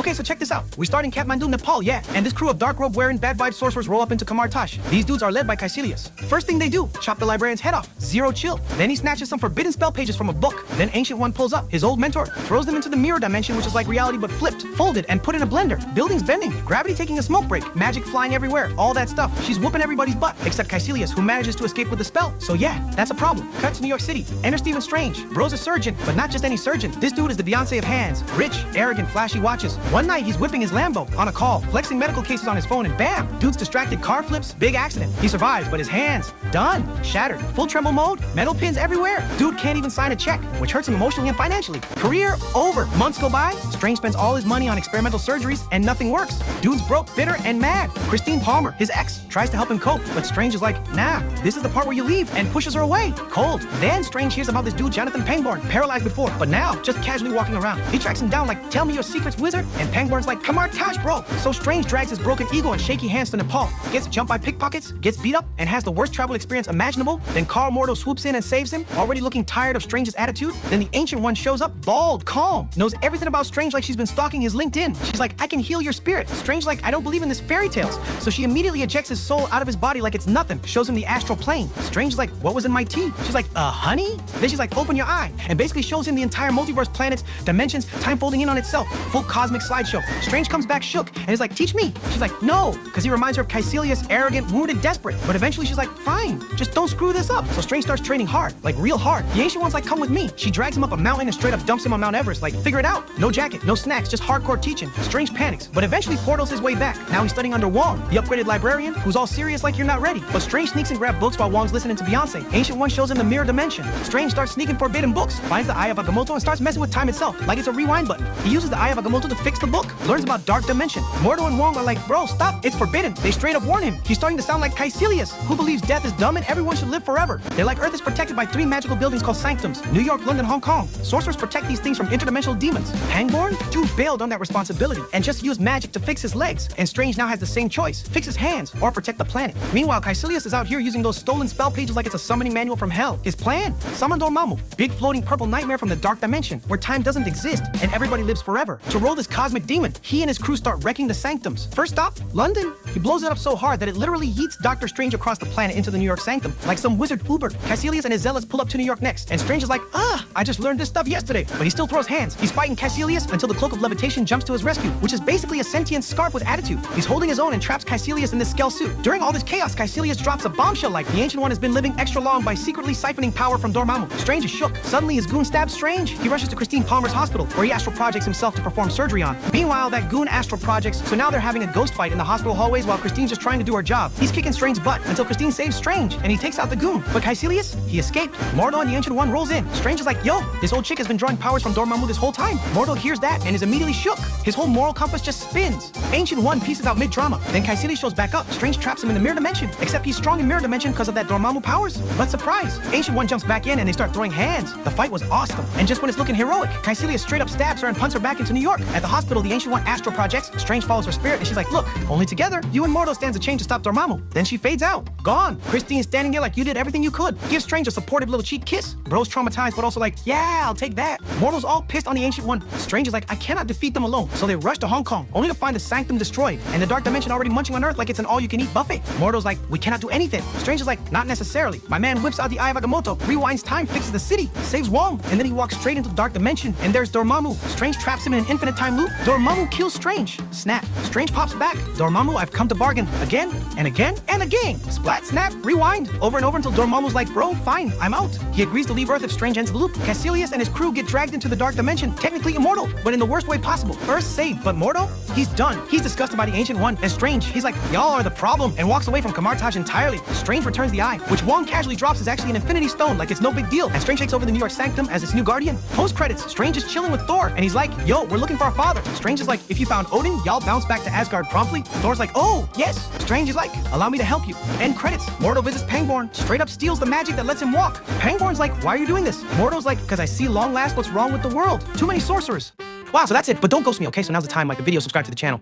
Okay, so check this out. We start in Kathmandu, Nepal, yeah. And this crew of dark robe wearing bad vibe sorcerers roll up into Kamartash. These dudes are led by Caecilius. First thing they do, chop the librarian's head off. Zero chill. Then he snatches some forbidden spell pages from a book. Then Ancient One pulls up his old mentor, throws them into the mirror dimension, which is like reality but flipped, folded, and put in a blender. Buildings bending, gravity taking a smoke break, magic flying everywhere, all that stuff. She's whooping everybody's butt, except Caecilius, who manages to escape with the spell. So yeah, that's a problem. Cut to New York City. Enter Stephen Strange. Bro's a surgeon, but not just any surgeon. This dude is the Beyonce of hands. Rich, arrogant, flashy watches. One night, he's whipping his Lambo on a call, flexing medical cases on his phone, and bam! Dude's distracted, car flips, big accident. He survives, but his hands, done. Shattered. Full tremble mode, metal pins everywhere. Dude can't even sign a check, which hurts him emotionally and financially. Career over. Months go by, Strange spends all his money on experimental surgeries, and nothing works. Dude's broke, bitter, and mad. Christine Palmer, his ex, tries to help him cope, but Strange is like, nah, this is the part where you leave, and pushes her away. Cold. Then Strange hears about this dude, Jonathan Pangborn, paralyzed before, but now just casually walking around. He tracks him down like, tell me your secrets, wizard, and Pangborn's like, come on, Tash, bro. So Strange drags his broken ego and shaky hands to Nepal, gets jumped by pickpockets, gets beat up, and has the worst travel experience imaginable. Then Carl Mordo swoops in and saves him, already looking tired of Strange's attitude. Then the Ancient One shows up, bald, calm, knows everything about Strange like she's been stalking his LinkedIn. She's like, I can heal your spirit. Strange like, I don't believe in this fairy tales. So she immediately ejects his soul out of his body like it's nothing, shows him the astral plane. Strange is like, what was in my tea? She's like, honey? Then she's like, open your eye, and basically shows him the entire multiverse, planets, dimensions, time folding in on itself. Full cosmic slideshow. Strange comes back shook, and is like, teach me. She's like, no, because he reminds her of Caecilius, arrogant, wounded, desperate. But eventually she's like, fine, just don't screw this up. So Strange starts training hard, like real hard. The Ancient One's like, come with me. She drags him up a mountain and straight up dumps him on Mount Everest, like, figure it out. No jacket, no snacks, just hardcore teaching. Strange panics, but eventually portals his way back. Now he's studying under Wong, the upgraded librarian, who's all serious like you're not ready. But Strange sneaks and grabs books while Wong's listening to Beyonce. Ancient One shows him the mirror dimension. Strange starts sneaking forbidden books, finds the Eye of Agamotto, and starts messing with time itself, like it's a rewind button. He uses the Eye of Agamotto to fix the book, learns about dark dimension. Mordo and Wong are like, bro, stop, it's forbidden. They straight up warn him. He's starting to sound like Caecilius, who believes death is dumb and everyone should live forever. They're like, Earth is protected by 3 magical buildings called sanctums: New York, London, Hong Kong. Sorcerers protect these things from interdimensional demons. Pangborn? Dude bailed on that responsibility and just used magic to fix his legs. And Strange now has the same choice: fix his hands or protect the planet. Meanwhile, Caecilius is out here using those stolen spell pages like it's a summoning manual from hell. His plan? Summon Dormammu, big floating purple nightmare from the dark dimension, where time doesn't exist and everybody lives forever. To roll this cosmic demon, he and his crew start wrecking the sanctums. First stop, London. He blows it up so hard that it literally yeets Dr. Strange across the planet into the New York sanctum, like some wizard Uber. Caecilius and his zealots pull up to New York next, and Strange is like, I just learned this stuff yesterday. But he still throws hands. He's fighting Caecilius until the cloak of levitation jumps to his rescue, which is basically a sentient scarf with attitude. He's holding his own and traps Caecilius in this skell suit. During all this chaos, Caecilius drops a bombshell like the Ancient One has been living extra long by secretly siphoning power from Dormammu. Strange is shook. Suddenly his goon stabs Strange. He rushes to Christine Palmer's hospital, where he astral projects himself to perform surgery on. Meanwhile, that goon astral projects, so now they're having a ghost fight in the hospital hallways while Christine's just trying to do her job. He's kicking Strange's butt until Christine saves Strange, and he takes out the goon. But Caecilius, he escaped. Mordo and the Ancient One rolls in. Strange is like, yo, this old chick has been drawing powers from Dormammu this whole time. Mordo hears that and is immediately shook. His whole moral compass just spins. Ancient One pieces out mid-drama. Then Caecilius shows back up. Strange traps him in the mirror dimension, except he's strong in mirror dimension because of that Dormammu powers. But surprise, Ancient One jumps back in and they start throwing hands. The fight was awesome. And just when it's looking heroic, Caecilius straight up stabs her and punts her back into New York. At the hospital, the Ancient One astral projects. Strange follows her spirit and she's like, look, only together, you and Mordo stands a chance to stop Dormammu. Then she fades out. Gone. Christine's standing there like, you did everything you could. Gives Strange a supportive little cheek kiss. Bro's traumatized, but also like, yeah, I'll take that. Mordo's all pissed on the Ancient One. Strange is like, I cannot defeat them alone. So they rush to Hong Kong, only to find the sanctum destroyed and the dark dimension already munching on Earth like it's an all-you-can-eat buffet. Mordo's like, we cannot do anything. Strange is like, not necessarily. My man whips out the Eye of Agamotto, rewinds time, fixes the city, saves Wong, and then he walks straight into the dark dimension, and there's Dormammu. Strange traps him in an infinite time loop. Dormammu kills Strange. Snap. Strange pops back. Dormammu, I've come to bargain. Again, and again, and again. Splat, snap, rewind. Over and over until Dormammu's like, bro, fine, I'm out. He agrees to leave Earth if Strange ends the loop. Caecilius and his crew get dragged into the dark dimension, technically immortal, but in the worst way possible. Earth's saved, but Mordo, he's done. He's disgusted by the Ancient One, and Strange, he's like, y'all are the problem, and walks away from Kamartaj entirely. Strange returns the eye, which Wong casually drops is actually an infinity stone, like it's no big deal, and Strange takes over the New York sanctum as its new guardian. Post-credits, Strange is chilling with Thor, and he's like, yo, we're looking for our father. Strange is like, if you found Odin, y'all bounce back to Asgard promptly. Thor's like, oh, yes. Strange is like, allow me to help you. End credits. Mordo visits Pangborn, straight up steals the magic that lets him walk. Pangborn's like, why are you doing this? Mordo's like, because I see long last what's wrong with the world. Too many sorcerers. Wow, so that's it, but don't ghost me, okay? So now's the time, like the video, subscribe to the channel.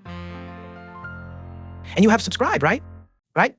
And you have subscribed, right? Right?